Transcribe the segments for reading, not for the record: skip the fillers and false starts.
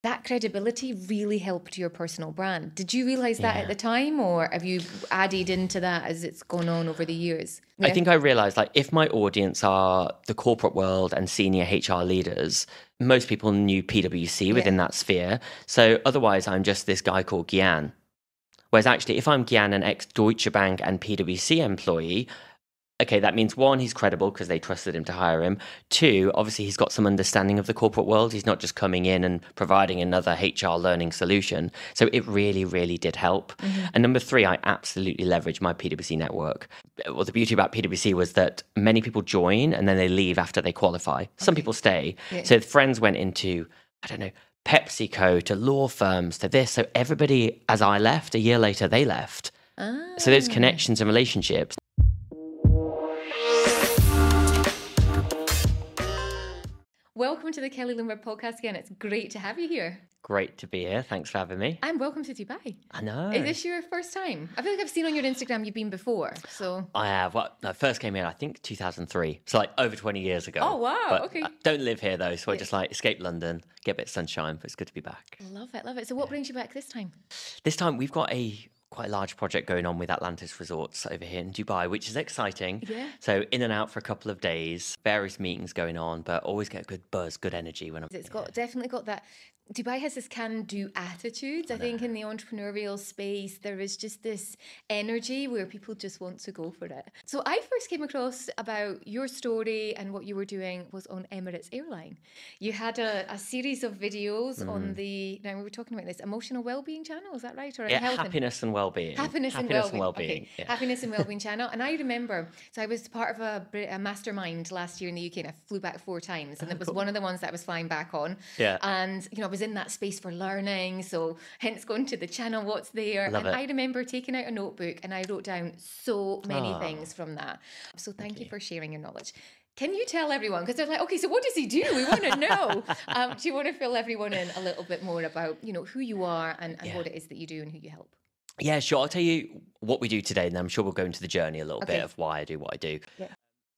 that credibility really helped your personal brand. Did you realize that Yeah. at the time, or have you added into that as it's gone on over the years? I think I realized, like, if my audience are the corporate world and senior HR leaders, most people knew PwC within that sphere. So otherwise, I'm just this guy called Gian. Whereas actually, if I'm Gian, an ex-Deutsche Bank and PwC employee, okay, that means one, he's credible because they trusted him to hire him. Two, obviously, he's got some understanding of the corporate world. He's not just coming in and providing another HR learning solution. So it really, really did help. And number three, I absolutely leveraged my PwC network. Well, the beauty about PwC was that many people join and then they leave after they qualify. Some people stay. So friends went into, I don't know, PepsiCo to law firms to this. So everybody, as I left, a year later, they left. So those connections and relationships. Welcome to the Kelly Lundberg Podcast again. It's great to have you here. Great to be here. Thanks for having me. And welcome to Dubai. I know. Is this your first time? I feel like I've seen on your Instagram you've been before. So I have. Well, I first came here, I think, 2003. So like over 20 years ago. Oh, wow. But okay. I don't live here, though. So I just like escape London, get a bit of sunshine. But it's good to be back. Love it, love it. So what brings you back this time? This time we've got quite a large project going on with Atlantis Resorts over here in Dubai, which is exciting. Yeah. So in and out for a couple of days, various meetings going on, but always get a good buzz, good energy when I'm. It's got definitely got that. Dubai has this can-do attitude. I think in the entrepreneurial space, there is just this energy where people just want to go for it. So I first came across about your story and what you were doing was on Emirates Airline. You had a series of videos on now we were talking about this emotional well-being channel, is that right? Or Happiness and well-being. Happiness and well-being. Okay. Yeah. Happiness and well-being channel. And I remember, so I was part of a mastermind last year in the UK and I flew back 4 times and it was one of the ones that I was flying back on. Yeah. And, I was in that space for learning, so hence going to the channel, what's there. Love it. I remember taking out a notebook and I wrote down so many things from that. So thank you for sharing your knowledge. Can you tell everyone, because they're like, okay, so what does he do? We want to know. Do you want to fill everyone in a little bit more about, who you are and what it is that you do and who you help? Yeah, sure. I'll tell you what we do today, and then I'm sure we'll go into the journey a little bit of why I do what I do. Yeah.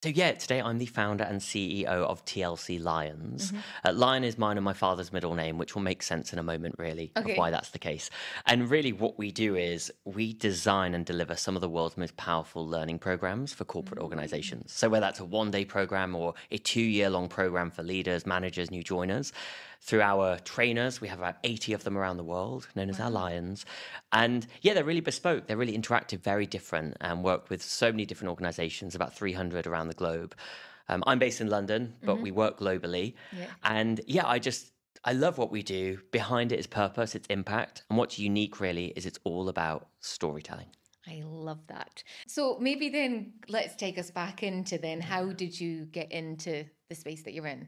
So today I'm the founder and CEO of TLC Lions. Lion is mine and my father's middle name, which will make sense in a moment, really, of why that's the case. And really what we do is we design and deliver some of the world's most powerful learning programs for corporate organizations. So whether that's a one-day program or a 2-year-long program for leaders, managers, new joiners, through our trainers, we have about 80 of them around the world, known as our Lions. And they're really bespoke. They're really interactive, very different, and work with so many different organizations, about 300 around the globe. I'm based in London, but we work globally. Yeah. And I love what we do. Behind it is purpose, it's impact. And what's unique really is it's all about storytelling. I love that. So maybe then let's take us back into how did you get into the space that you're in?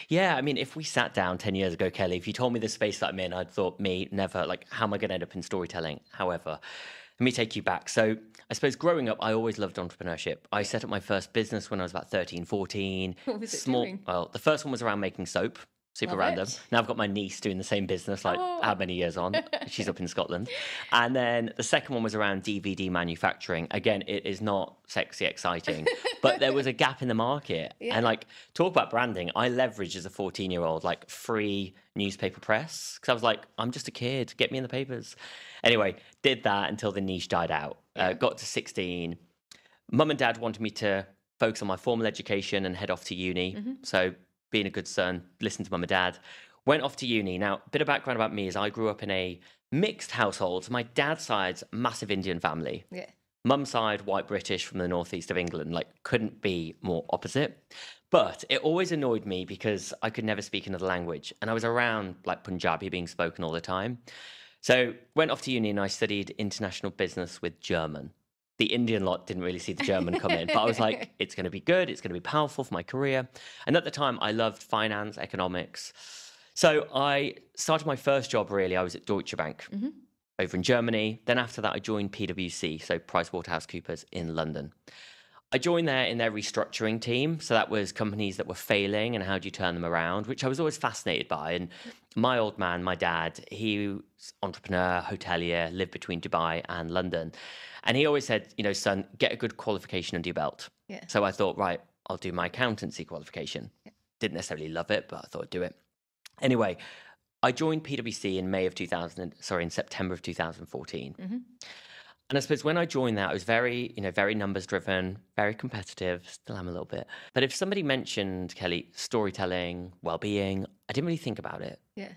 Yeah, I mean, if we sat down 10 years ago, Kelly, if you told me the space that I'm in, I'd thought never, how am I going to end up in storytelling? However, let me take you back. So I suppose growing up, I always loved entrepreneurship. I set up my first business when I was about 13, 14. What was it doing? Well, the first one was around making soap. Super random. Now I've got my niece doing the same business, how many years on? She's up in Scotland. And then the second one was around DVD manufacturing. Again, it is not sexy, exciting, but there was a gap in the market. Yeah. And talk about branding. I leveraged as a 14-year-old, free newspaper press. Because I was like, I'm just a kid, get me in the papers. Anyway, did that until the niche died out. Got to 16. Mum and dad wanted me to focus on my formal education and head off to uni. So being a good son, listened to mum and dad, went off to uni. Now, a bit of background about me is I grew up in a mixed household. So my dad's side's massive Indian family. Yeah. Mum's side, white British from the northeast of England, couldn't be more opposite. But it always annoyed me because I could never speak another language. And I was around Punjabi being spoken all the time. So went off to uni and I studied international business with German. The Indian lot didn't really see the German come in, but I was like, it's going to be good. It's going to be powerful for my career. And at the time, I loved finance, economics. So I started my first job, really. I was at Deutsche Bank over in Germany. Then after that, I joined PwC, so PricewaterhouseCoopers in London. I joined there in their restructuring team. So that was companies that were failing and how do you turn them around, which I was always fascinated by. And my old man, my dad, he was entrepreneur, hotelier, lived between Dubai and London. And he always said, son, get a good qualification under your belt. Yeah. So I thought, right, I'll do my accountancy qualification. Yeah. Didn't necessarily love it, but I thought I'd do it. Anyway, I joined PwC in September of 2014. And I suppose when I joined that, I was very, very numbers driven, very competitive, still am a little bit. But if somebody mentioned, Kelly, storytelling, well-being, I didn't really think about it. Yeah.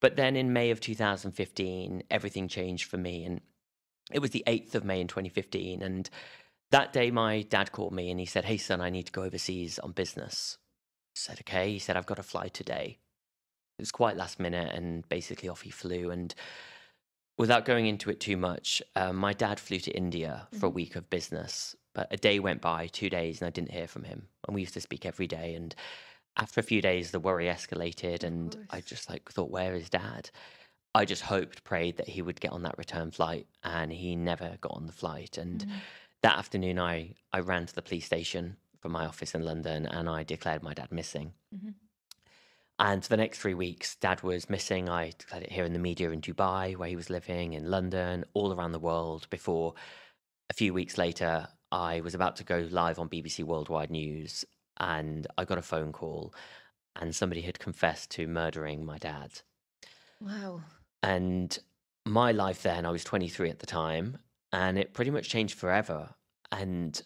But then in May of 2015, everything changed for me. And it was the 8th of May in 2015. And that day, my dad called me and he said, "Hey, son, I need to go overseas on business." I said, "Okay." He said, "I've got to fly today." It was quite last minute, and basically off he flew. And without going into it too much, my dad flew to India for a week of business. But a day went by, 2 days, and I didn't hear from him. And we used to speak every day. And after a few days, the worry escalated, and I just thought, where is Dad? I just hoped, prayed that he would get on that return flight, and he never got on the flight. And that afternoon, I ran to the police station from my office in London, and I declared my dad missing. And for the next 3 weeks, Dad was missing. I declared it here in the media in Dubai, where he was living, in London, all around the world, before a few weeks later, I was about to go live on BBC Worldwide News, and I got a phone call, and somebody had confessed to murdering my dad. Wow. And my life then, I was 23 at the time, and it pretty much changed forever. And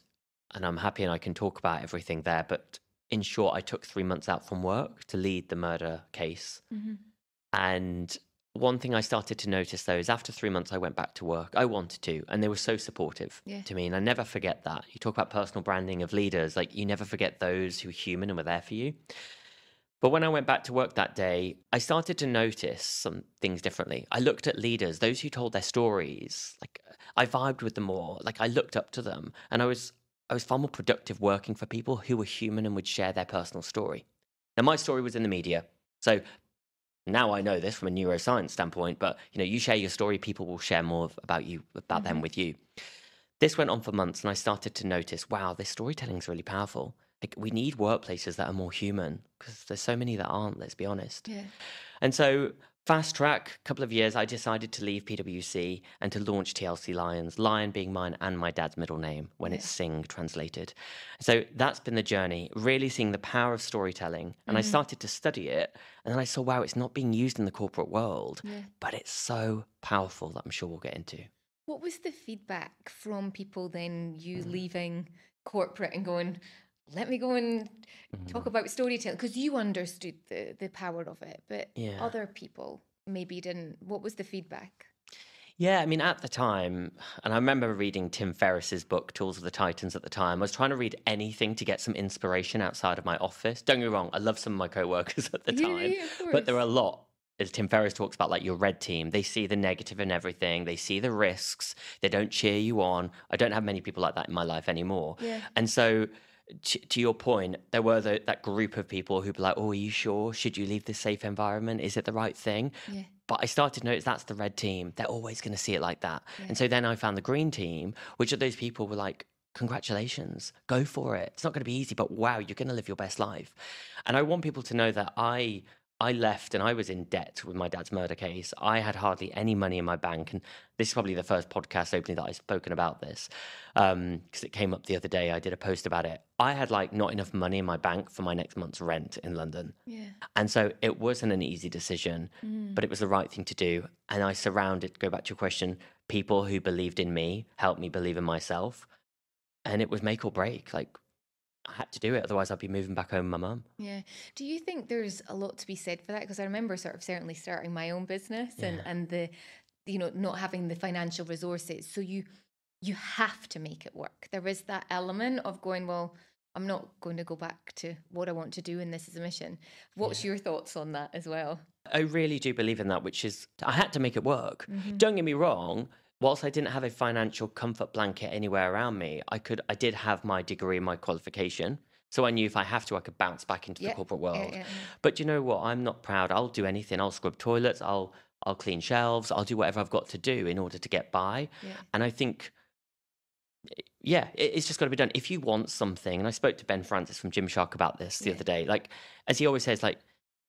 I'm happy and I can talk about everything there, but in short, I took 3 months out from work to lead the murder case. And one thing I started to notice, though, is after 3 months, I went back to work. I wanted to, and they were so supportive to me. And I never forget that. You talk about personal branding of leaders, like you never forget those who are human and were there for you. But when I went back to work that day, I started to notice some things differently. I looked at leaders, those who told their stories. Like I vibed with them more. Like I looked up to them, and I was far more productive working for people who were human and would share their personal story. Now, my story was in the media. So now I know this from a neuroscience standpoint, but you share your story, people will share more about you, about them with you. This went on for months, and I started to notice, wow, this storytelling is really powerful. Like we need workplaces that are more human, because there's so many that aren't, let's be honest. And so fast track, a couple of years, I decided to leave PwC and to launch TLC Lions, Lion being mine and my dad's middle name when it's Singh translated. So that's been the journey, really seeing the power of storytelling. And I started to study it, and then I saw, wow, it's not being used in the corporate world, but it's so powerful that I'm sure we'll get into. What was the feedback from people then, you leaving corporate and going, let me go and talk about storytelling? Because you understood the power of it, but other people maybe didn't. What was the feedback? Yeah, I mean, at the time, and I remember reading Tim Ferriss's book, Tools of the Titans, at the time. I was trying to read anything to get some inspiration outside of my office. Don't get me wrong, I love some of my co-workers at the time, but there are a lot, as Tim Ferriss talks about, like your red team. They see the negative in everything. They see the risks. They don't cheer you on. I don't have many people like that in my life anymore. And so to your point, there were that group of people who'd be like, "Oh, are you sure? Should you leave this safe environment? Is it the right thing?" But I started to notice that's the red team. They're always going to see it like that. And so then I found the green team, which are those people were like, "Congratulations, go for it. It's not going to be easy, but wow, you're going to live your best life." And I want people to know that I left and I was in debt with my dad's murder case. I had hardly any money in my bank. And this is probably the first podcast opening that I've spoken about this, because it came up the other day. I did a post about it. I had like not enough money in my bank for my next month's rent in London. And so it wasn't an easy decision, but it was the right thing to do. And I surrounded, go back to your question, people who believed in me, helped me believe in myself. And it was make or break. Like, I had to do it, otherwise I'd be moving back home with my mum. Do you think there's a lot to be said for that? Because I remember certainly starting my own business and the not having the financial resources, so you have to make it work. There is that element of going, well, I'm not going to go back to what I want to do, and this is a mission. What's your thoughts on that as well? I really do believe in that, which is I had to make it work. Don't get me wrong. Whilst I didn't have a financial comfort blanket anywhere around me, I did have my degree and my qualification. So I knew if I have to, I could bounce back into the corporate world. But you know what? I'm not proud. I'll do anything. I'll scrub toilets. I'll clean shelves. I'll do whatever I've got to do in order to get by. And I think, it's just got to be done. If you want something, and I spoke to Ben Francis from Gymshark about this the other day, like, as he always says, like,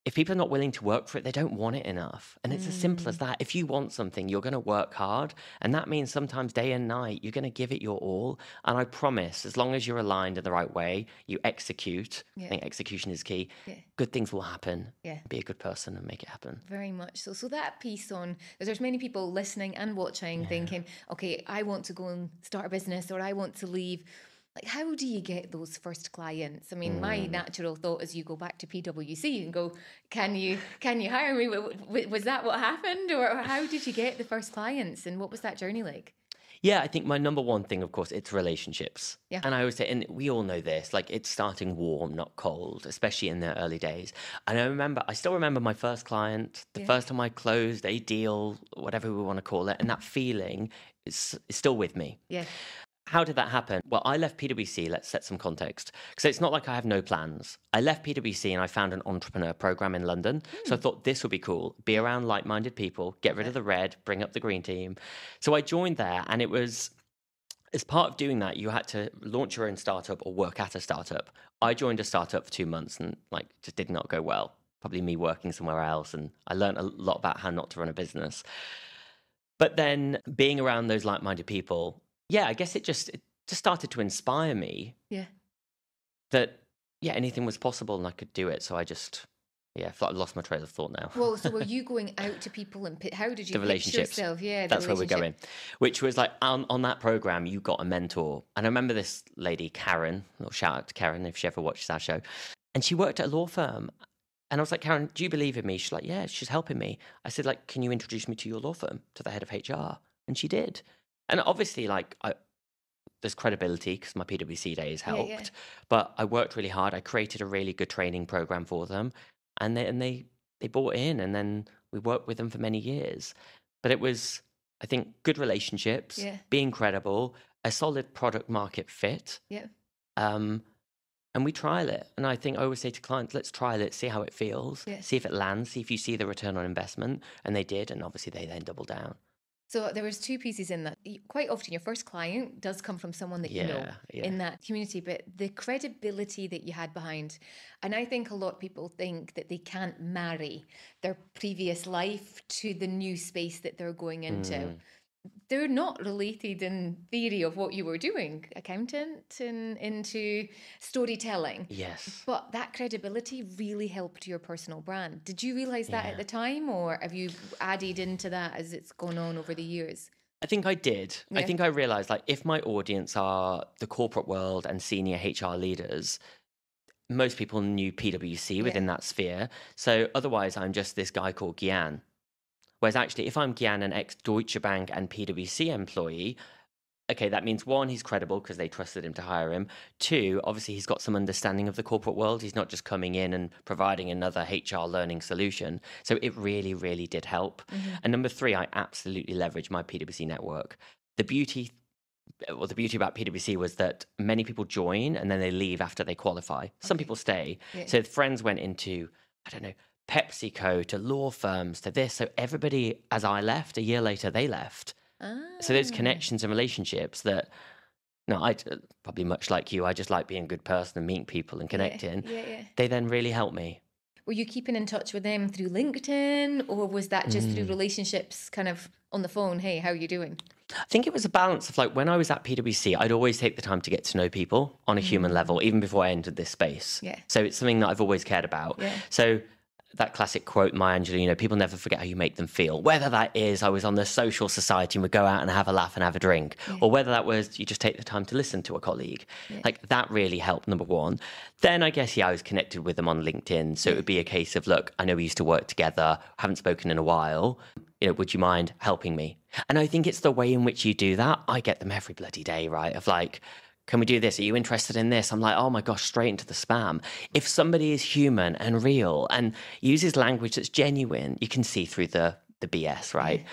if people are not willing to work for it, they don't want it enough. And it's as simple as that. If you want something, you're going to work hard. And that means sometimes day and night, you're going to give it your all. And I promise, as long as you're aligned in the right way, you execute. I think execution is key. Good things will happen. Be a good person and make it happen. Very much so. So that piece on, there's many people listening and watching thinking, okay, I want to go and start a business, or I want to leave. Like, how do you get those first clients? I mean, my natural thought is you go back to PwC and go, can you hire me? Was that what happened? Or how did you get the first clients? And what was that journey like? Yeah, I think my number one thing, of course, it's relationships. Yeah. And I always say, and we all know this, like it's starting warm, not cold, especially in the early days. And I still remember my first client, the first time I closed a deal, whatever we want to call it. And that feeling is still with me. Yeah. How did that happen? Well, I left PwC, let's set some context, because it's not like I have no plans. I left PwC and I found an entrepreneur program in London. So I thought this would be cool, be around like-minded people, get rid of the red, bring up the green team. So I joined there, and it was, as part of doing that, you had to launch your own startup or work at a startup. I joined a startup for 2 months and just did not go well. Probably me working somewhere else. And I learned a lot about how not to run a business. But then being around those like-minded people, I guess it just started to inspire me. That anything was possible and I could do it. So I just I feel like I lost my trail of thought now. Well, so were you going out to people and how did you the relationships? Yourself? Yeah, that's where we're going. Which was like on that program, you got a mentor, and I remember this lady Karen. Little shout out to Karen if she ever watches our show, and she worked at a law firm. And I was like, Karen, do you believe in me? She's like, yeah, she's helping me. I said, like, can you introduce me to your law firm, to the head of HR? And she did. And obviously, there's credibility because my PwC days helped. But I worked really hard. I created a really good training program for them, and they bought in, and then we worked with them for many years. But it was, I think, good relationships, being credible, a solid product market fit. And we trial it. And I think I always say to clients, let's trial it, see how it feels, see if it lands, see if you see the return on investment. And they did, and obviously they then doubled down. So there was two pieces in that. Quite often your first client does come from someone that you know in that community, but the credibility that you had behind. And I think a lot of people think that they can't marry their previous life to the new space that they're going into. They're not related in theory of what you were doing, accountant and into storytelling. Yes. But that credibility really helped your personal brand. Did you realise that at the time, or have you added into that as it's gone on over the years? I think I did. I think I realised, like, if my audience are the corporate world and senior HR leaders, most people knew PwC within that sphere. So otherwise, I'm just this guy called Gian. Whereas actually, if I'm Gian, an ex-Deutsche Bank and PwC employee, okay, that means one, he's credible because they trusted him to hire him. Two, obviously, he's got some understanding of the corporate world. He's not just coming in and providing another HR learning solution. So it really, really did help. And number three, I absolutely leveraged my PwC network. The beauty about PwC was that many people join and then they leave after they qualify. Some people stay. So friends went into, I don't know, PepsiCo to law firms to this. So everybody, as I left, a year later, they left. So those connections and relationships that, I probably much like you, I just like being a good person and meeting people and connecting. They then really helped me. Were you keeping in touch with them through LinkedIn, or was that just through relationships kind of on the phone? Hey, how are you doing? I think it was a balance of, like, when I was at PwC, I'd always take the time to get to know people on a human level, even before I entered this space. So it's something that I've always cared about. So that classic quote, Maya Angelou, people never forget how you make them feel. Whether that is I was on the social society and would go out and have a laugh and have a drink, or whether that was you just take the time to listen to a colleague. Like, that really helped, number one. Then I guess, I was connected with them on LinkedIn. So it would be a case of, look, I know we used to work together, haven't spoken in a while. Would you mind helping me? And I think it's the way in which you do that. I get them every bloody day, right? Of like, can we do this? Are you interested in this? I'm like, oh my gosh, straight into the spam. If somebody is human and real and uses language that's genuine, you can see through the BS, right?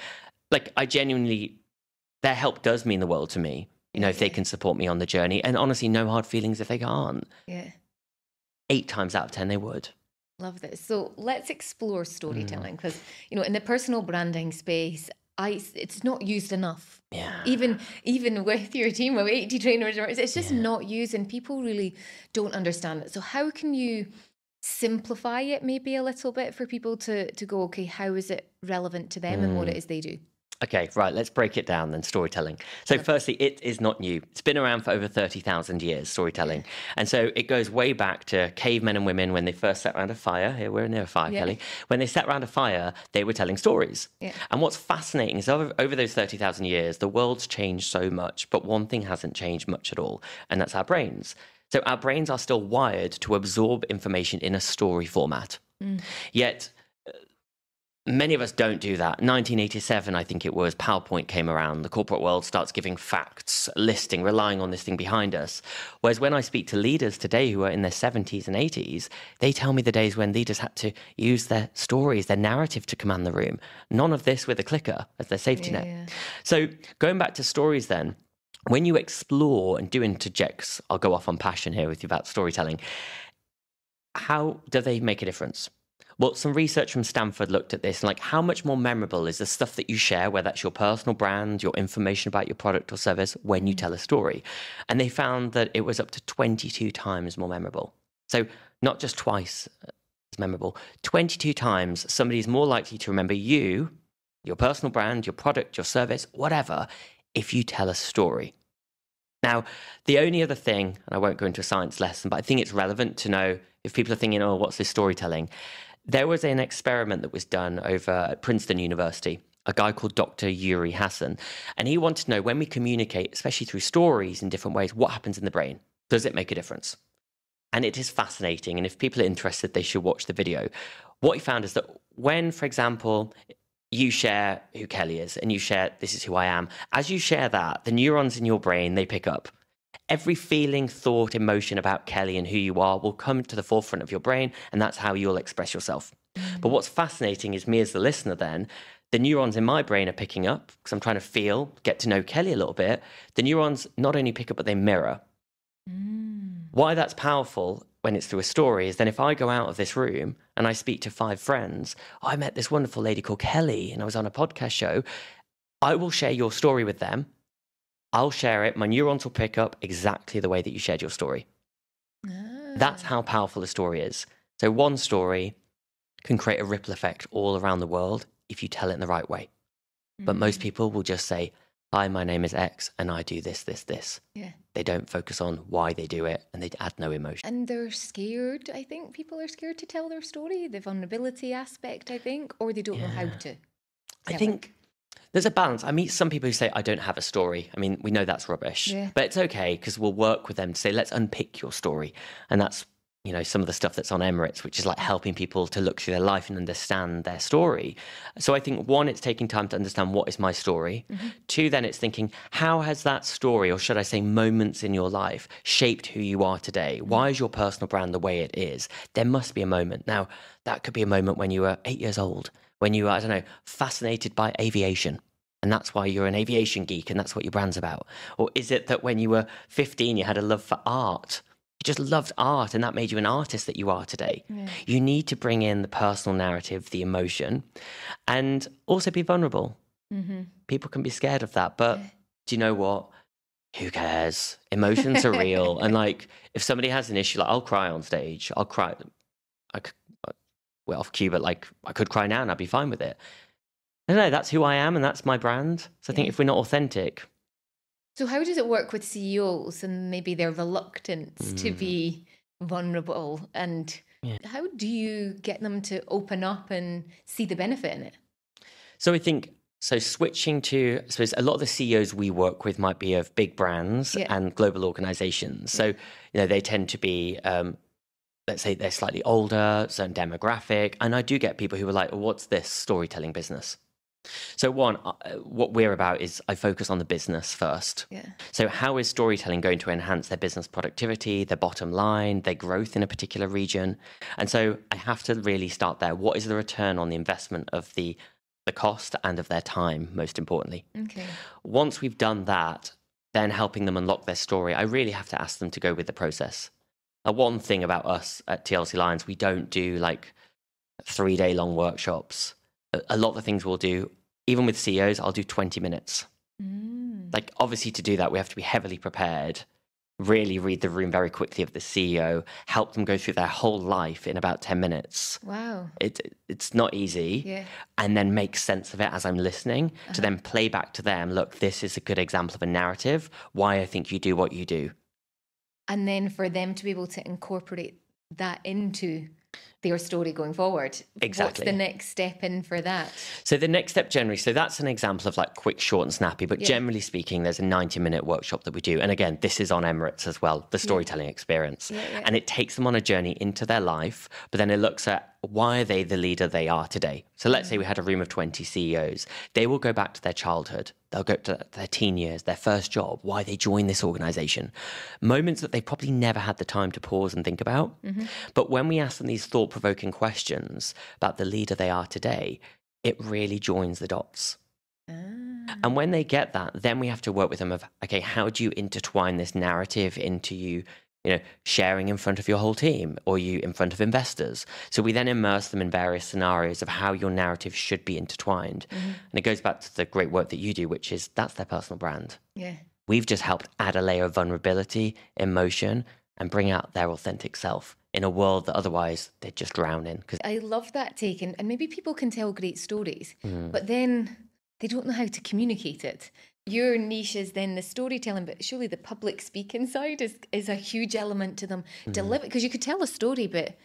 Like, I genuinely, their help does mean the world to me, if they can support me on the journey. And honestly, no hard feelings if they can't. 8 times out of 10, they would. Love this. So let's explore storytelling because, in the personal branding space, it's not used enough. Even with your team of 80 trainers, it's just not used, and people really don't understand it. So how can you simplify it maybe a little bit for people to go, okay, how is it relevant to them and what it is they do? Okay, right, let's break it down then, storytelling. So firstly, it is not new. It's been around for over 30,000 years, storytelling. And so it goes way back to cavemen and women when they first sat around a fire. Here, we're near a fire, Kelly. When they sat around a fire, they were telling stories. And what's fascinating is over those 30,000 years, the world's changed so much, but one thing hasn't changed much at all, and that's our brains. So our brains are still wired to absorb information in a story format. Yet many of us don't do that. 1987, I think it was, PowerPoint came around. The corporate world starts giving facts, listing, relying on this thing behind us. Whereas when I speak to leaders today who are in their 70s and 80s, they tell me the days when leaders had to use their stories, their narrative to command the room. None of this with a clicker as their safety net. So going back to stories then, when you explore and do interjects, I'll go off on passion here with you about storytelling, how do they make a difference? Well, some research from Stanford looked at this, like how much more memorable is the stuff that you share, whether that's your personal brand, your information about your product or service, when you tell a story. And they found that it was up to 22 times more memorable. So not just twice as memorable, 22 times somebody is more likely to remember you, your personal brand, your product, your service, whatever, if you tell a story. Now, the only other thing, and I won't go into a science lesson, but I think it's relevant to know if people are thinking, oh, what's this storytelling? There was an experiment that was done over at Princeton University, a guy called Dr. Yuri Hassan, and he wanted to know when we communicate, especially through stories in different ways, what happens in the brain? Does it make a difference? And it is fascinating, and if people are interested, they should watch the video. What he found is that when, for example, you share who Kelly is and you share this is who I am, as you share that, the neurons in your brain, they pick up. Every feeling, thought, emotion about Kelly and who you are will come to the forefront of your brain, and that's how you'll express yourself. But what's fascinating is me as the listener then, the neurons in my brain are picking up, because I'm trying to feel, get to know Kelly a little bit. The neurons not only pick up, but they mirror. Why that's powerful when it's through a story is then if I go out of this room and I speak to 5 friends, I met this wonderful lady called Kelly, and I was on a podcast show, I will share your story with them. I'll share it. My neurons will pick up exactly the way that you shared your story. That's how powerful a story is. So one story can create a ripple effect all around the world if you tell it in the right way. But most people will just say, hi, my name is X and I do this, this, this. They don't focus on why they do it and they add no emotion. And they're scared. I think people are scared to tell their story, the vulnerability aspect, I think, or they don't know how to. I think there's a balance. I meet some people who say, I don't have a story. I mean, we know that's rubbish, but it's okay because we'll work with them to say, let's unpick your story. And that's, you know, some of the stuff that's on Emirates, which is like helping people to look through their life and understand their story. So I think 1, it's taking time to understand what is my story. 2, then it's thinking, how has that story, or should I say moments in your life, shaped who you are today? Why is your personal brand the way it is? There must be a moment. Now, that could be a moment when you were 8 years old, when you were, I don't know, fascinated by aviation. And that's why you're an aviation geek and that's what your brand's about. Or is it that when you were 15, you had a love for art? You just loved art and that made you an artist that you are today. You need to bring in the personal narrative, the emotion, and also be vulnerable. People can be scared of that, but do you know what? Who cares? Emotions are real. And like, if somebody has an issue, like I'll cry on stage, I'll cry. We're off cue, but like I could cry now and I'd be fine with it. I don't know, that's who I am and that's my brand. So I think if we're not authentic. So how does it work with CEOs and maybe their reluctance to be vulnerable? And how do you get them to open up and see the benefit in it? So I think, switching to, I suppose a lot of the CEOs we work with might be of big brands and global organizations. So, you know, they tend to be, let's say they're slightly older, certain demographic. And I do get people who are like, well, what's this storytelling business? So one, what we're about is I focus on the business first. So how is storytelling going to enhance their business productivity, their bottom line, their growth in a particular region? And so I have to really start there. What is the return on the investment of the cost and of their time, most importantly? Once we've done that, then helping them unlock their story, I really have to ask them to go with the process. One thing about us at TLC Lions, we don't do like 3-day long workshops. A lot of the things we'll do, even with CEOs, I'll do 20 minutes. Like obviously to do that, we have to be heavily prepared, really read the room very quickly of the CEO, help them go through their whole life in about 10 minutes. Wow. It's not easy. Yeah. And then make sense of it as I'm listening to then play back to them, look, this is a good example of a narrative, why I think you do what you do. And then for them to be able to incorporate that into their story going forward. Exactly. What's the next step in for that? So the next step generally, so that's an example of like quick, short and snappy, but generally speaking, there's a 90-minute workshop that we do. And again, this is on Emirates as well, the storytelling experience. And it takes them on a journey into their life, but then it looks at why are they the leader they are today? So let's say we had a room of 20 CEOs. They will go back to their childhood. They'll go to their teen years, their first job, why they joined this organization. Moments that they probably never had the time to pause and think about. But when we ask them these thought-provoking questions about the leader they are today, it really joins the dots. And when they get that, then we have to work with them of, okay, how do you intertwine this narrative into you know, sharing in front of your whole team or you in front of investors. So we then immerse them in various scenarios of how your narrative should be intertwined. And it goes back to the great work that you do, which is that's their personal brand. Yeah. We've just helped add a layer of vulnerability, emotion, and bring out their authentic self in a world that otherwise they'd just drown in. I love that take. And maybe people can tell great stories, but then they don't know how to communicate it. Your niche is then the storytelling, but surely the public speaking side is a huge element to them. Deliver, because you could tell a story, but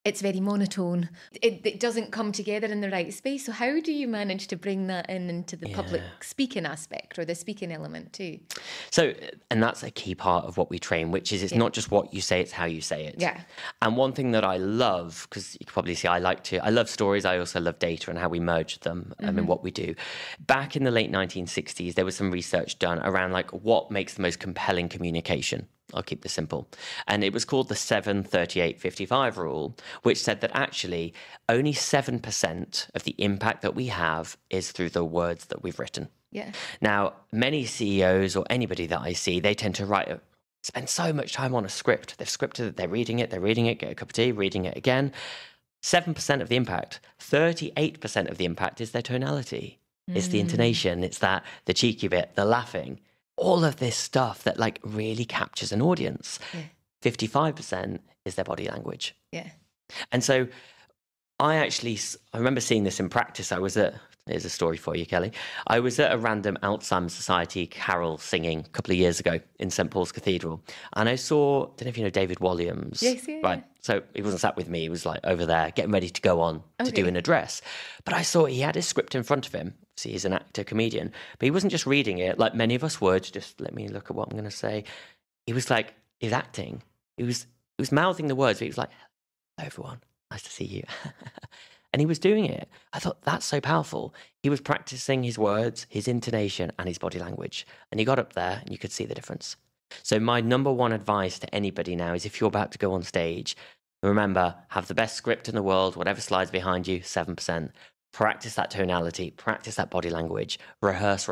it's very monotone. It doesn't come together in the right space. So how do you manage to bring that into the public speaking aspect or the speaking element too? So, and that's a key part of what we train, which is it's not just what you say, it's how you say it. Yeah. And one thing that I love, because you can probably see I love stories. I also love data and how we merge them in what we do. Back in the late 1960s, there was some research done around like what makes the most compelling communication. I'll keep this simple. And it was called the 7-38-55 rule, which said that actually only 7% of the impact that we have is through the words that we've written. Yeah. Now, many CEOs or anybody that I see, they tend to spend so much time on a script. They've scripted it, they're reading it, get a cup of tea, reading it again. 7% of the impact, 38% of the impact is their tonality. It's the intonation, it's the cheeky bit, the laughing. All of this stuff that like really captures an audience. 55% is their body language. Yeah. And so I remember seeing this in practice. Here's a story for you, Kelly. I was at a random Alzheimer's Society carol singing a couple of years ago in St. Paul's Cathedral. And I saw, I don't know if you know David Walliams. Yes, yeah. Right. So he wasn't sat with me. He was like over there getting ready to go on to do an address. But I saw he had his script in front of him. See, he's an actor, comedian. But he wasn't just reading it like many of us would. Just let me look at what I'm going to say. He was acting. He was mouthing the words, but he was like, hello, everyone. Nice to see you. And he was doing it. I thought, that's so powerful. He was practicing his words, his intonation, and his body language. And he got up there, and you could see the difference. So my number one advice to anybody now is if you're about to go on stage, remember, have the best script in the world, whatever slides behind you, 7%. Practice that tonality, practice that body language, rehearse,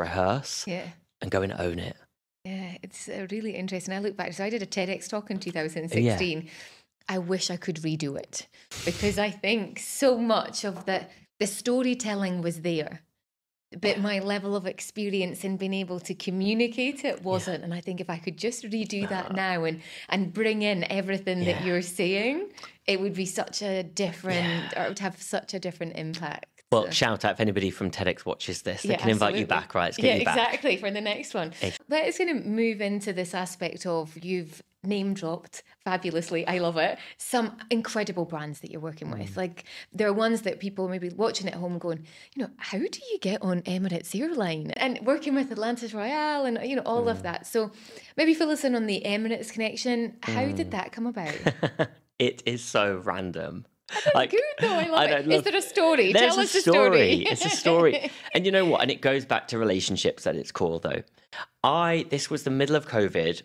and go and own it. Yeah, it's really interesting. I look back, so I did a TEDx talk in 2016. Yeah. I wish I could redo it because I think so much of the storytelling was there, but my level of experience in being able to communicate it wasn't. Yeah. And I think if I could just redo that now and bring in everything that you're saying, it would be such a different, or it would have such a different impact. Well, shout out if anybody from TEDx watches this. They can invite you back, right? Exactly, for the next one. Let's kind of move into this aspect of you've name dropped fabulously. I love it. Some incredible brands that you're working with. Like there are ones that people may be watching at home going, how do you get on Emirates Airlines? And working with Atlantis Royale and, all of that. So maybe fill us in on the Emirates connection. How did that come about? It is so random. That's good though. I love it. Is there a story? Tell us a story. It's a story. And you know what? And it goes back to relationships at its core though. This was the middle of COVID.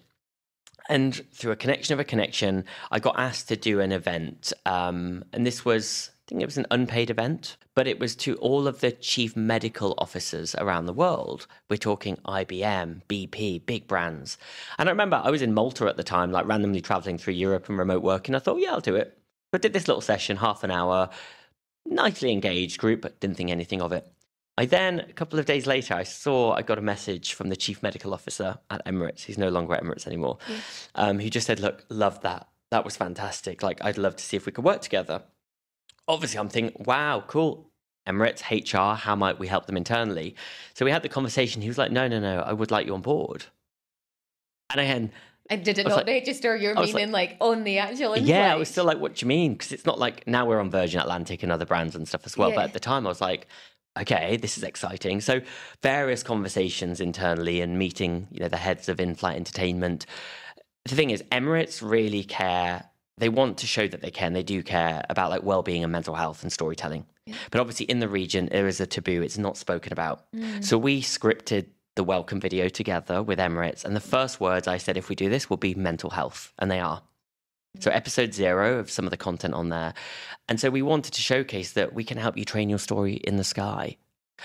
And through a connection, I got asked to do an event. And this was, I think it was an unpaid event, but it was to all of the chief medical officers around the world. We're talking IBM, BP, big brands. And I remember I was in Malta at the time, like randomly traveling through Europe and remote working. I thought, I'll do it. I did this little session, half an hour, nicely engaged group, but didn't think anything of it. I then, a couple of days later, I got a message from the chief medical officer at Emirates. He's no longer at Emirates anymore. Who just said, look, love that. That was fantastic. Like, I'd love to see if we could work together. Obviously, I'm thinking, wow, cool. Emirates, HR, how might we help them internally? So we had the conversation. He was like, no, I would like you on board. And again, and did it not register your meaning like on the actual in-flight? Yeah, I was still like, what do you mean? Because it's not like now we're on Virgin Atlantic and other brands and stuff as well. But at the time I was like, okay, this is exciting. So various conversations internally and meeting, the heads of in-flight entertainment. The thing is, Emirates really care. They want to show that they can. They do care about like well-being and mental health and storytelling. But obviously in the region, there is a taboo. It's not spoken about. So we scripted the welcome video together with Emirates. And the first words I said, if we do this, will be mental health. And they are. So episode 0 of some of the content on there. And so we wanted to showcase that we can help you train your story in the sky.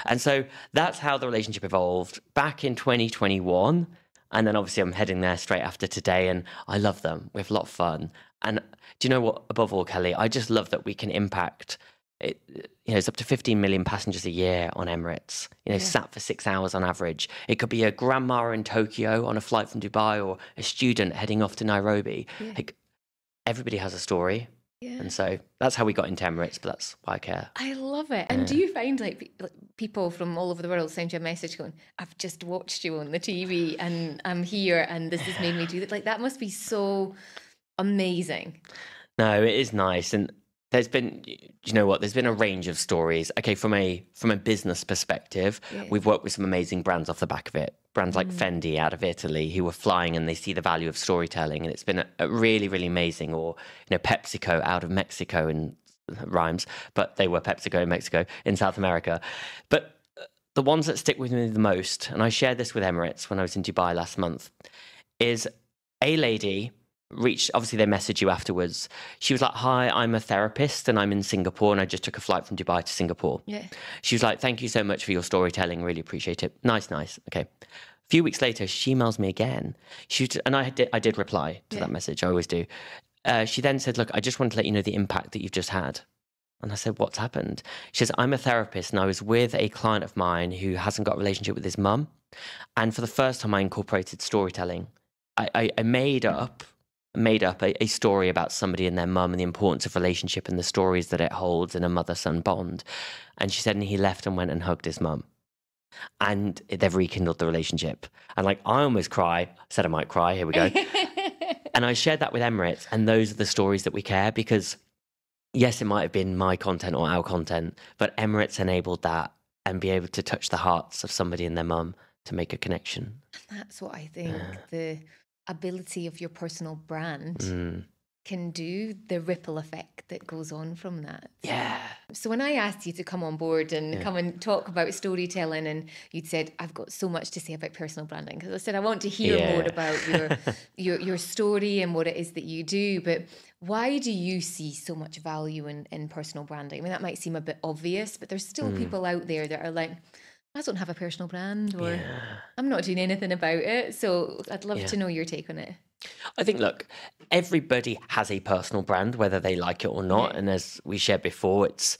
And so that's how the relationship evolved back in 2021. And then obviously I'm heading there straight after today. And I love them. We have a lot of fun. And do you know what, above all, Kelly, I just love that we can impact it. It's up to 15 million passengers a year on Emirates, sat for 6 hours on average. It could be a grandma in Tokyo on a flight from Dubai or a student heading off to Nairobi. Like, everybody has a story. And so that's how we got into Emirates, but that's why I care. I love it. And do you find like people from all over the world send you a message going, I've just watched you on the TV and I'm here and this has made me do that? Like, that must be so amazing. No, it is nice. And there's been, there's been a range of stories. Okay, from a business perspective, we've worked with some amazing brands off the back of it. Brands like Fendi out of Italy who were flying and they see the value of storytelling. And it's been a really, really amazing. Or, PepsiCo out of Mexico, and rhymes, but they were PepsiCo in Mexico, in South America. But the ones that stick with me the most, and I shared this with Emirates when I was in Dubai last month, is a lady reached, obviously they message you afterwards. She was like, hi, I'm a therapist and I'm in Singapore and I just took a flight from Dubai to Singapore. She was like, thank you so much for your storytelling. Really appreciate it. Nice. Okay. A few weeks later, she emails me again. And I did reply to that message. I always do. She then said, look, I just want to let you know the impact that you've just had. And I said, what's happened? She says, I'm a therapist and I was with a client of mine who hasn't got a relationship with his mum. And for the first time, I incorporated storytelling. I made up a story about somebody and their mum and the importance of relationship and the stories that it holds in a mother-son bond. And she said, and he left and went and hugged his mum. And they've rekindled the relationship. And like, I almost cry. I said I might cry. Here we go. And I shared that with Emirates. And those are the stories that we care, because yes, it might have been my content or our content, but Emirates enabled that and be able to touch the hearts of somebody and their mum to make a connection. That's what I think the ability of your personal brand can do, the ripple effect that goes on from that. Yeah. So when I asked you to come on board and come and talk about storytelling, and you'd said, I've got so much to say about personal branding, because I said, I want to hear more about your story and what it is that you do. But why do you see so much value in personal branding? I mean, that might seem a bit obvious, but there's still people out there that are like, I don't have a personal brand, or I'm not doing anything about it. So I'd love to know your take on it. I think, look, everybody has a personal brand, whether they like it or not. And as we shared before, it's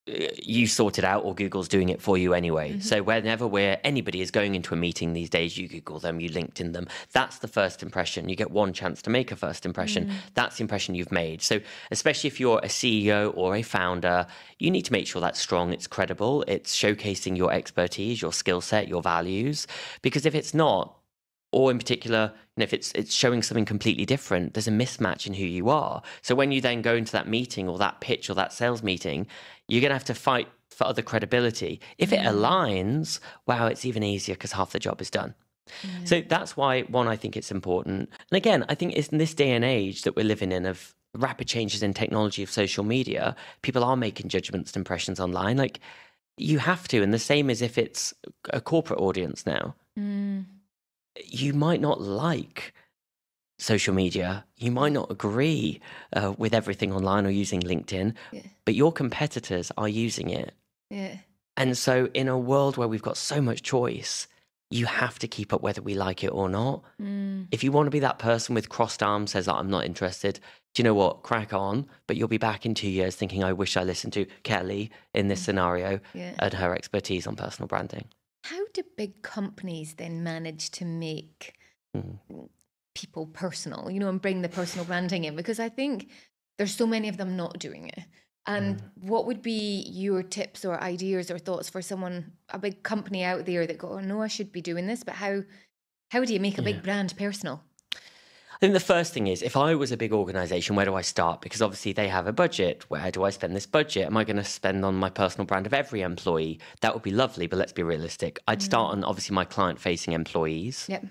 you sort it out or Google's doing it for you anyway. So whenever anybody is going into a meeting these days, you Google them, you LinkedIn them. That's the first impression. You get one chance to make a first impression. That's the impression you've made. So especially if you're a CEO or a founder, you need to make sure that's strong, it's credible, it's showcasing your expertise, your skill set, your values. Because if it's not, or in particular, if it's showing something completely different, there's a mismatch in who you are. So when you then go into that meeting or that pitch or that sales meeting, you're going to have to fight for other credibility. If it aligns, wow, it's even easier because half the job is done. So that's why, one, I think it's important. And again, I think it's in this day and age that we're living in of rapid changes in technology of social media, people are making judgments and impressions online. Like, you have to. And the same as if it's a corporate audience now. You might not like social media. You might not agree with everything online or using LinkedIn, but your competitors are using it. And so in a world where we've got so much choice, you have to keep up whether we like it or not. If you want to be that person with crossed arms, says, I'm not interested, do you know what, crack on, but you'll be back in 2 years thinking, I wish I listened to Kelly in this scenario and her expertise on personal branding. How do big companies then manage to make people personal, and bring the personal branding in? Because I think there's so many of them not doing it. And what would be your tips or ideas or thoughts for a big company out there that go, oh no, I should be doing this, but how do you make a big brand personal? I think the first thing is, if I was a big organization, where do I start? Because obviously they have a budget. Where do I spend this budget? Am I going to spend on my personal brand of every employee? That would be lovely, but let's be realistic. I'd start on obviously my client-facing employees. Yep.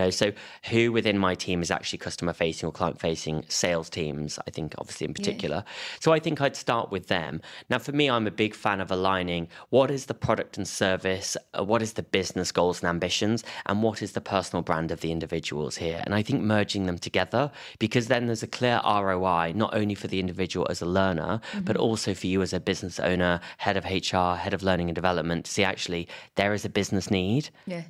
So who within my team is actually customer facing or client facing? Sales teams, I think, obviously in particular. So I think I'd start with them. Now, for me, I'm a big fan of aligning what is the product and service, what is the business goals and ambitions, and what is the personal brand of the individuals here. And I think merging them together, because then there's a clear ROI, not only for the individual as a learner, but also for you as a business owner, head of HR, head of learning and development, to see actually there is a business need. Yeah.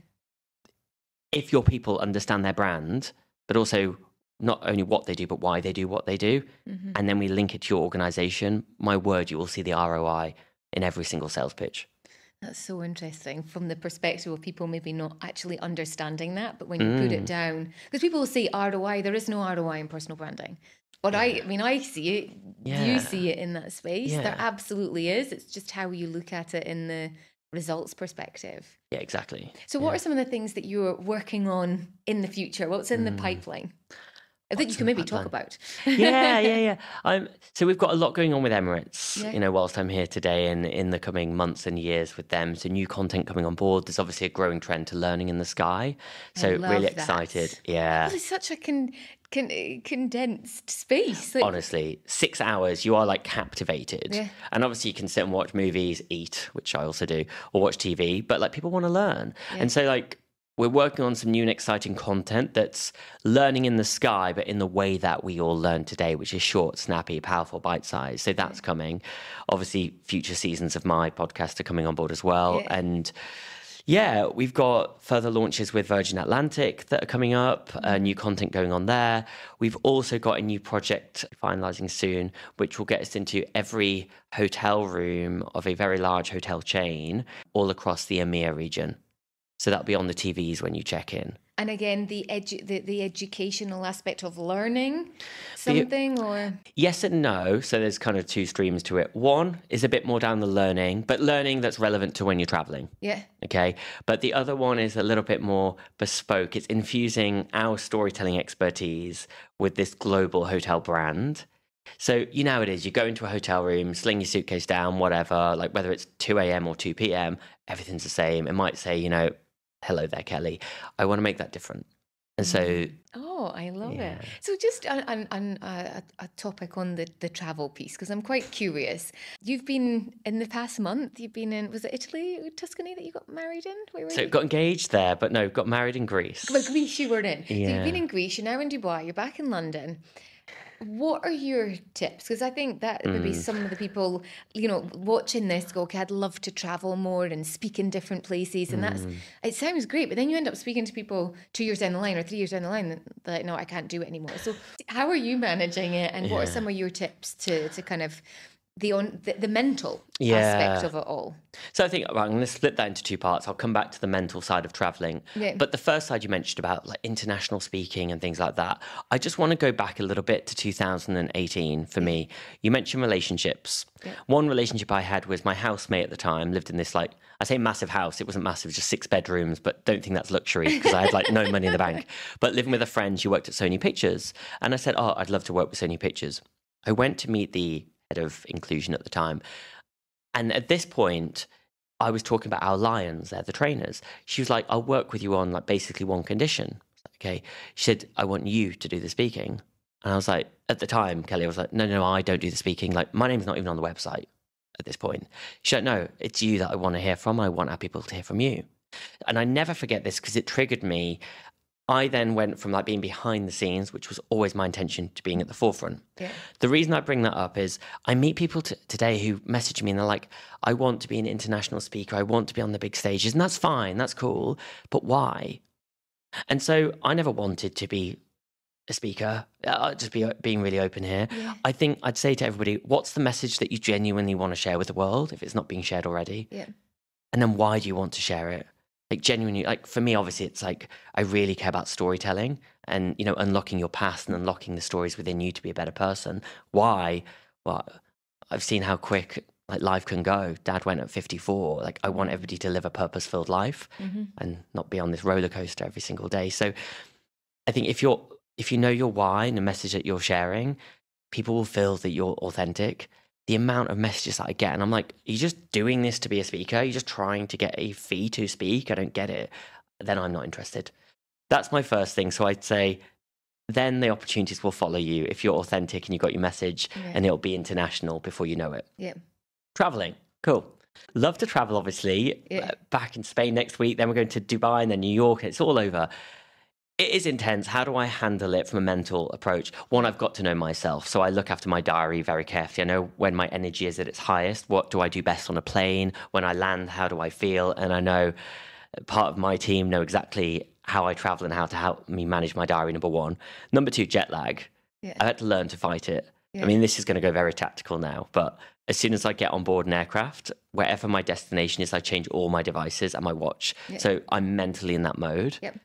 If your people understand their brand, but also not only what they do, but why they do what they do, and then we link it to your organization, my word, you will see the ROI in every single sales pitch. That's so interesting from the perspective of people maybe not actually understanding that, but when you put it down, because people will say ROI, there is no ROI in personal branding. But I see it, you see it in that space. There absolutely is. It's just how you look at it in the results perspective. Yeah, exactly. So what are some of the things that you're working on in the future? What's in the pipeline? I think you can maybe talk about. Yeah. So we've got a lot going on with Emirates, whilst I'm here today and in the coming months and years with them. So new content coming on board. There's obviously a growing trend to learning in the sky. So really excited. Yeah. Well, it's such a condensed space. Honestly, 6 hours, you are like captivated. Yeah. And obviously you can sit and watch movies, eat, which I also do, or watch TV, but like people want to learn. Yeah. And so like, we're working on some new and exciting content that's learning in the sky, but in the way that we all learn today, which is short, snappy, powerful, bite-sized. So that's coming. Obviously, future seasons of my podcast are coming on board as well. Yeah. And we've got further launches with Virgin Atlantic that are coming up, new content going on there. We've also got a new project finalizing soon, which will get us into every hotel room of a very large hotel chain all across the EMEA region. So that'll be on the TVs when you check in. And again, the educational aspect of learning something or? Yes and no. So there's kind of two streams to it. One is a bit more down the learning, but learning that's relevant to when you're traveling. Yeah. Okay. But the other one is a little bit more bespoke. It's infusing our storytelling expertise with this global hotel brand. So you know how it is. You go into a hotel room, sling your suitcase down, whatever, like whether it's 2 a.m. or 2 p.m., everything's the same. It might say, hello there, Kelly. I want to make that different. And so... Oh, I love it. So just a topic on the travel piece, because I'm quite curious. You've been, in the past month, you've been in, was it Italy or Tuscany that you got married in? Where were you? Got engaged there, but no, got married in Greece. Well, Greece you were in. Yeah. So you've been in Greece, you're now in Dubai, you're back in London. What are your tips? Because I think that maybe some of the people, watching this go, okay, I'd love to travel more and speak in different places. And it sounds great, but then you end up speaking to people 2 years down the line or 3 years down the line that like, no, I can't do it anymore. So how are you managing it? And what are some of your tips to kind of the mental aspect of it all? So I think I'm going to split that into two parts. I'll come back to the mental side of traveling. Yeah. But the first side you mentioned about like international speaking and things like that, I just want to go back a little bit to 2018 for me. You mentioned relationships. Yeah. One relationship I had was my housemate at the time lived in this I say massive house. It wasn't massive, just 6 bedrooms, but don't think that's luxury because I had no money in the bank. But living with a friend, she worked at Sony Pictures. And I said, I'd love to work with Sony Pictures. I went to meet the head of inclusion at the time. And at this point, I was talking about our Lions, they're the trainers. She was like, I'll work with you on basically one condition. Okay. She said, I want you to do the speaking. And I was like, at the time, Kelly, I was like, no, I don't do the speaking. My name's not even on the website at this point. She said, no, it's you that I want to hear from. I want our people to hear from you. And I never forget this because it triggered me. I then went from being behind the scenes, which was always my intention, to being at the forefront. Yeah. The reason I bring that up is I meet people today who message me and they're like, I want to be an international speaker. I want to be on the big stages. And that's fine. That's cool. But why? And so I never wanted to be a speaker. I'll just being really open here. Yeah. I think I'd say to everybody, what's the message that you genuinely want to share with the world if it's not being shared already? Yeah. And then why do you want to share it? Like genuinely, like for me, obviously, it's like I really care about storytelling and, you know, unlocking your past and unlocking the stories within you to be a better person. Why? Well, I've seen how quick like life can go. Dad went at 54. Like I want everybody to live a purpose-filled life and not be on this roller coaster every single day. So I think if you know your why and the message that you're sharing, people will feel that you're authentic. The amount of messages that I get, and I'm like, are you just doing this to be a speaker? Are you just trying to get a fee to speak? I don't get it. Then I'm not interested. That's my first thing. So I'd say then the opportunities will follow you if you're authentic and you've got your message, and it'll be international before you know it. Yeah. Traveling. Cool. Love to travel, obviously. Yeah. Back in Spain next week. Then we're going to Dubai and then New York. And it's all over. It is intense. How do I handle it from a mental approach? One, I've got to know myself. So I look after my diary very carefully. I know when my energy is at its highest. What do I do best on a plane? When I land, how do I feel? And I know part of my team know exactly how I travel and how to help me manage my diary, number one. Number two, jet lag. Yeah. I had to learn to fight it. Yeah. I mean, this is going to go very tactical now, but as soon as I get on board an aircraft, wherever my destination is, I change all my devices and my watch. Yeah. So I'm mentally in that mode. Yep.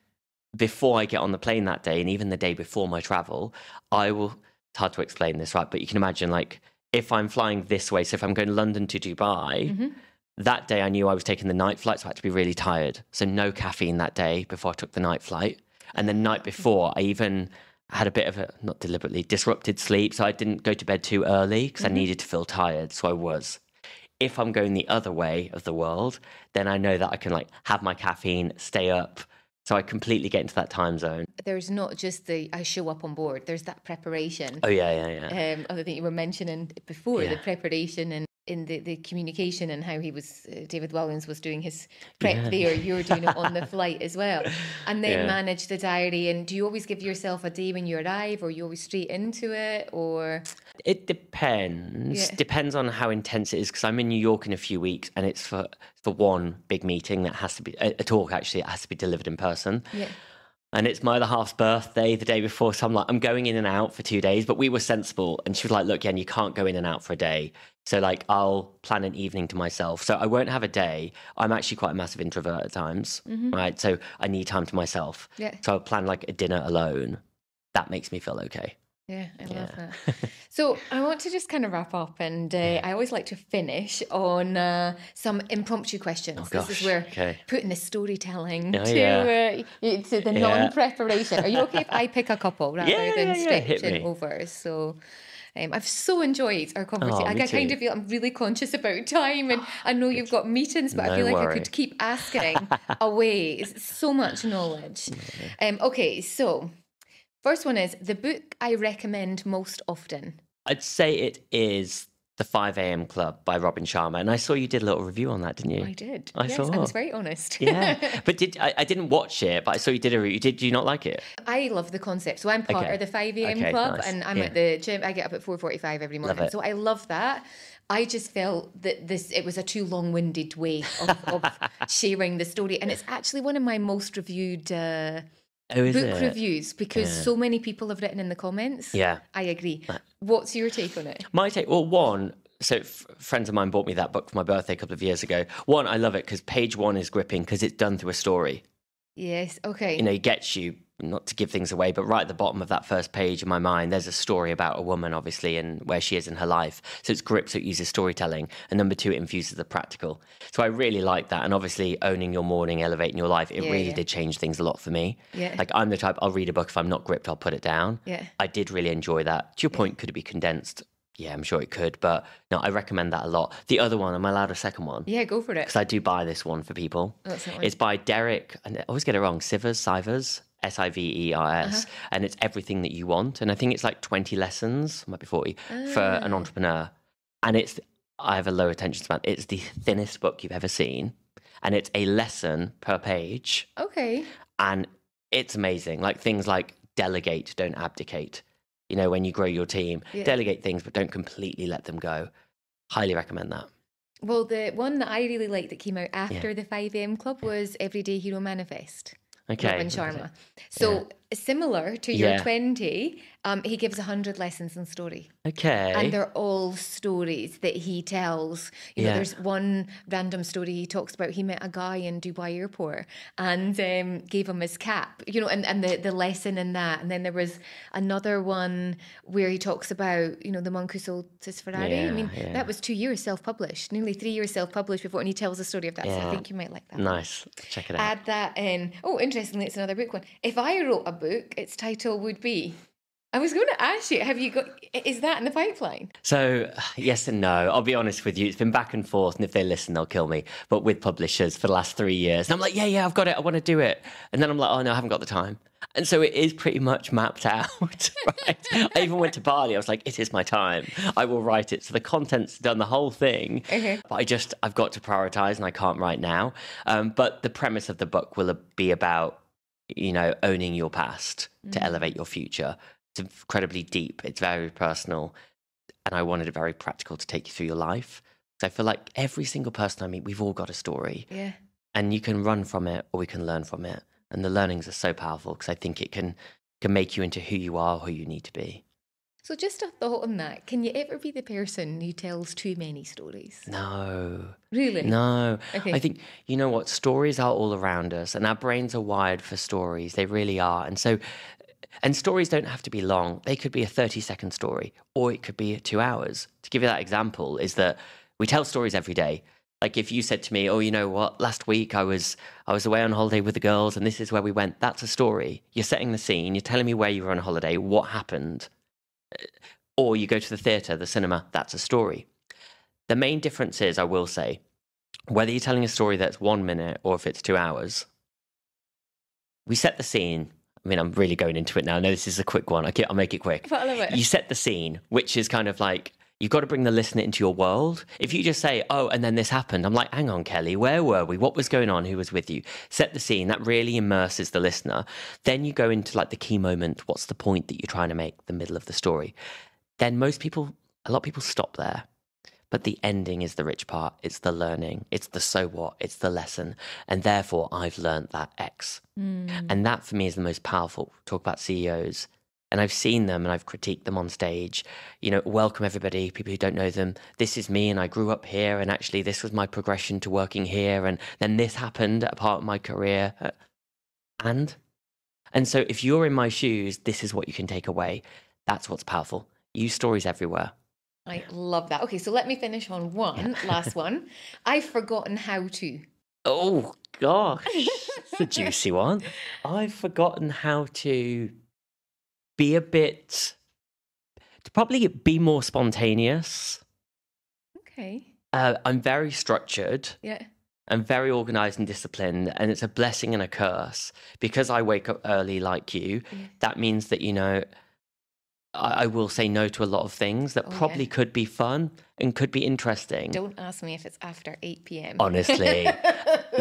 Before I get on the plane that day, and even the day before my travel, it's hard to explain this, right? But you can imagine, like, if I'm flying this way, so if I'm going London to Dubai, that day I knew I was taking the night flight, so I had to be really tired. So no caffeine that day before I took the night flight. And the night before, I even had a bit of a, not deliberately, disrupted sleep. So I didn't go to bed too early because I needed to feel tired. So I was. If I'm going the other way of the world, then I know that I can like have my caffeine, stay up. So I completely get into that time zone. There's not just I show up on board. There's that preparation. Oh, yeah. Other thing you were mentioning before, the Yeah. preparation and in the communication and how he was, David Williams was doing his prep there. You're doing it on the flight as well. And then manage the diary. And do you always give yourself a day when you arrive, or you always straight into it, or? It depends. Yeah. Depends on how intense it is, because I'm in New York in a few weeks, and it's for one big meeting that has to be, a talk actually, it has to be delivered in person. Yeah. And it's my other half's birthday the day before. So I'm like, I'm going in and out for 2 days, but we were sensible. And she was like, look, Jen, you can't go in and out for a day. So like, I'll plan an evening to myself. So I won't have a day. I'm actually quite a massive introvert at times, right? So I need time to myself. Yeah. So I'll plan like a dinner alone. That makes me feel okay. Yeah, I love that. So I want to just kind of wrap up, and I always like to finish on some impromptu questions. Oh, gosh. This is where Okay. putting the storytelling Oh, to the non-preparation. Are you okay if I pick a couple rather than Hit stretching me. over? So I've so enjoyed our conversation. Oh, me I kind too. of feel I'm really conscious about time, and I know you've got meetings, but I No feel like I worry. could keep asking away. It's so much knowledge. Okay, so first one is the book I recommend most often. I'd say it is The 5 a.m. Club by Robin Sharma. And I saw you did a little review on that, didn't you? I did. I yes, saw. I was very honest. Yeah. But I didn't watch it, but I saw you did a review. Did you not like it? I love the concept. So I'm part Okay. of the 5 a.m. Okay, club, nice. and I'm Yeah. at the gym. I get up at 4:45 every morning. it. So I love that. I just felt that it was a too long-winded way of sharing the story. And it's actually one of my most reviewed Is book it? reviews, because so many people have written in the comments. Yeah. I agree. What's your take on it? My take, well, one, so friends of mine bought me that book for my birthday a couple of years ago. One, I love it because page one is gripping because it's done through a story. Yes. Okay. You know, it gets you, not to give things away, but right at the bottom of that first page in my mind, there's a story about a woman, obviously, and where she is in her life. So it's grip, so it uses storytelling. And number two, it infuses the practical. So I really like that. And obviously, owning your morning, elevating your life, it really did change things a lot for me. Yeah. Like, I'm the type, I'll read a book. If I'm not gripped, I'll put it down. Yeah. I did really enjoy that. To your point, could it be condensed? Yeah, I'm sure it could. But no, I recommend that a lot. The other one, am I allowed a second one? Yeah, go for it. Because I do buy this one for people. What's that one? It's by Derek, and I always get it wrong, Sivers, Sivers, and it's everything that you want. And I think it's like 20 lessons, might be 40, for an entrepreneur. And I have a low attention span. It's the thinnest book you've ever seen. And it's a lesson per page. Okay. And it's amazing. Like things like delegate, don't abdicate. You know, when you grow your team, delegate things, but don't completely let them go. Highly recommend that. Well, the one that I really liked that came out after the 5 a.m. club was Everyday Hero Manifest. Okay. Robin Sharma. So similar to your 20, he gives 100 lessons in story. Okay. And they're all stories that he tells. You know, there's one random story he talks about. He met a guy in Dubai airport and gave him his cap, you know, and the lesson in that. And then there was another one where he talks about, you know, the monk who sold his Ferrari. I mean, that was 2 years self-published, nearly 3 years self-published before, and he tells the story of that. So I think you might like that. Nice. Check it out. Add that in. Oh, interestingly, it's another book one. If I wrote a book, its title would be... I was going to ask you, is that in the pipeline? So, yes and no. I'll be honest with you. It's been back and forth, and if they listen, they'll kill me. But with publishers for the last 3 years. And I'm like, yeah, I've got it. I want to do it. And then I'm like, oh, no, I haven't got the time. And so it is pretty much mapped out, right? I even went to Bali. I was like, it is my time. I will write it. So the content's done, the whole thing. Okay. But I've got to prioritize, and I can't right now. But the premise of the book will be about, you know, owning your past to elevate your future. It's incredibly deep. It's very personal. And I wanted it very practical to take you through your life. So I feel like every single person I meet, we've all got a story. Yeah. And you can run from it or we can learn from it. And the learnings are so powerful because I think it can make you into who you are, who you need to be. So just a thought on that. Can you ever be the person who tells too many stories? No. Really? No. Okay. I think, you know what, stories are all around us and our brains are wired for stories. They really are. And stories don't have to be long. They could be a 30-second story, or it could be 2 hours. To give you that example is that we tell stories every day. Like if you said to me, oh, you know what, last week I was away on holiday with the girls and this is where we went. That's a story. You're setting the scene. You're telling me where you were on holiday, what happened. Or you go to the theatre, the cinema, that's a story. The main difference is, I will say, whether you're telling a story that's 1 minute or if it's 2 hours, we set the scene. I mean, I'm really going into it now. I know this is a quick one. I'll make it quick. But I love it. You set the scene, which is kind of like, you've got to bring the listener into your world. If you just say, oh, and then this happened, I'm like, hang on, Kelly, where were we? What was going on? Who was with you? Set the scene. That really immerses the listener. Then you go into like the key moment. What's the point that you're trying to make, the middle of the story? Then a lot of people stop there. But the ending is the rich part. It's the learning. It's the so what. It's the lesson. And therefore, I've learned that X. And that for me is the most powerful. Talk about CEOs. And I've seen them and I've critiqued them on stage. You know, welcome everybody, people who don't know them. This is me and I grew up here and actually this was my progression to working here. And then this happened at a part of my career. And so if you're in my shoes, this is what you can take away. That's what's powerful. Use stories everywhere. I love that. Okay, so let me finish on last one. I've forgotten how to. Oh, gosh. It's a juicy one. I've forgotten how to probably be more spontaneous. Okay. I'm very structured. Yeah. I'm very organized and disciplined, and it's a blessing and a curse. Because I wake up early like you, that means that, you know, I will say no to a lot of things that probably could be fun and could be interesting. Don't ask me if it's after 8 p.m. Honestly,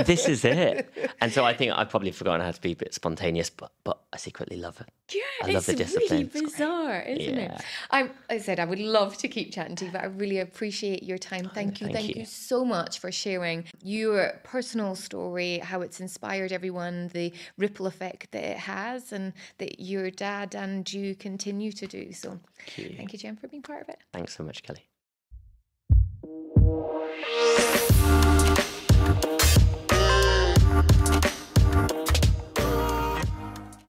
this is it. And so I think I've probably forgotten how to be a bit spontaneous, but I secretly love it. Yeah, I love the discipline. It's really bizarre, isn't it? I said I would love to keep chatting to you, but I really appreciate your time. Thank you so much for sharing your personal story, how it's inspired everyone, the ripple effect that it has, and that your dad and you continue to do. So thank you, Jen, for being part of it. Thanks so much, Kelly.